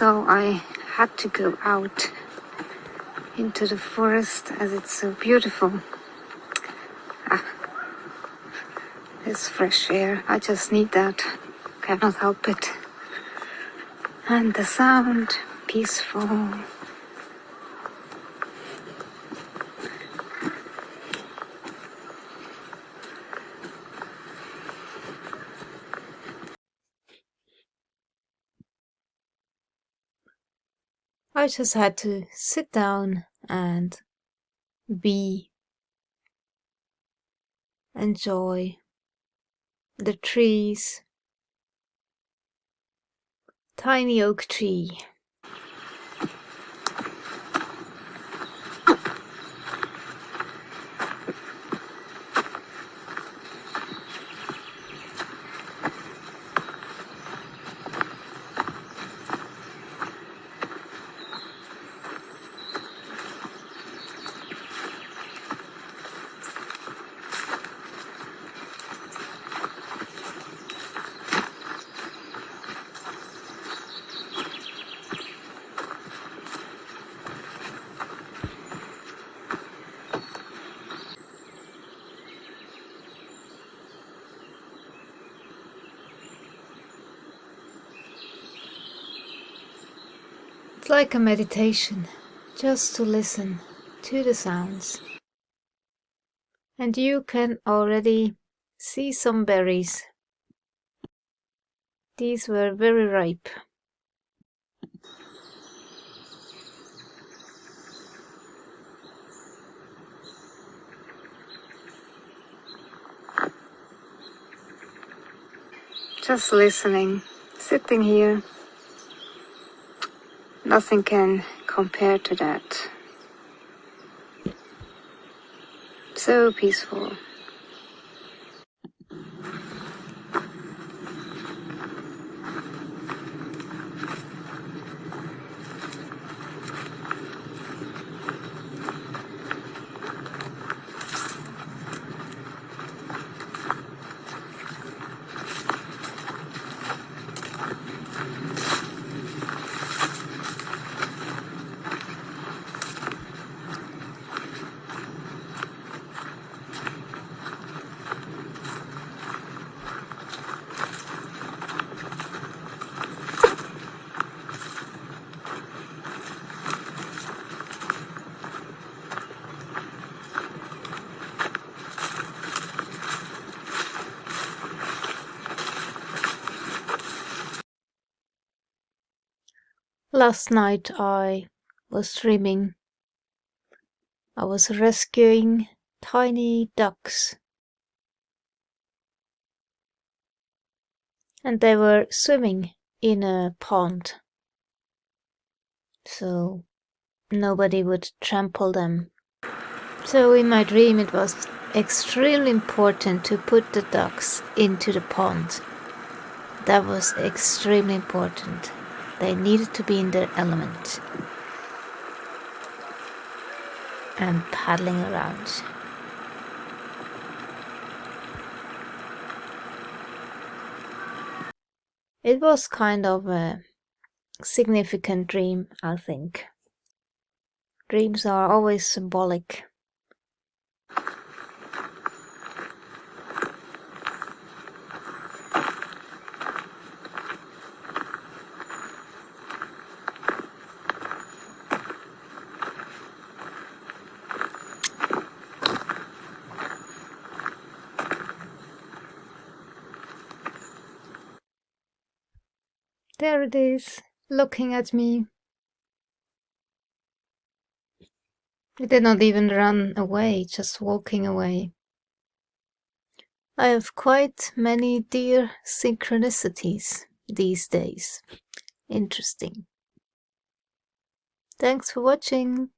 so I had to go out into the forest as it's so beautiful. This fresh air, I just need that, cannot help it. And the sound, peaceful. I just had to sit down and enjoy the trees. Tiny oak tree. It's like a meditation, just to listen to the sounds. And you can already see some berries. These were very ripe. Just listening, sitting here. Nothing can compare to that. So peaceful. Last night I was dreaming. I was rescuing tiny ducks. And they were swimming in a pond. So nobody would trample them. So in my dream it was extremely important to put the ducks into the pond. That was extremely important. They needed to be in their element and paddling around. It was kind of a significant dream, I think. Dreams are always symbolic. There it is, looking at me. It did not even run away, just walking away. I have quite many deer synchronicities these days. Interesting. Thanks for watching.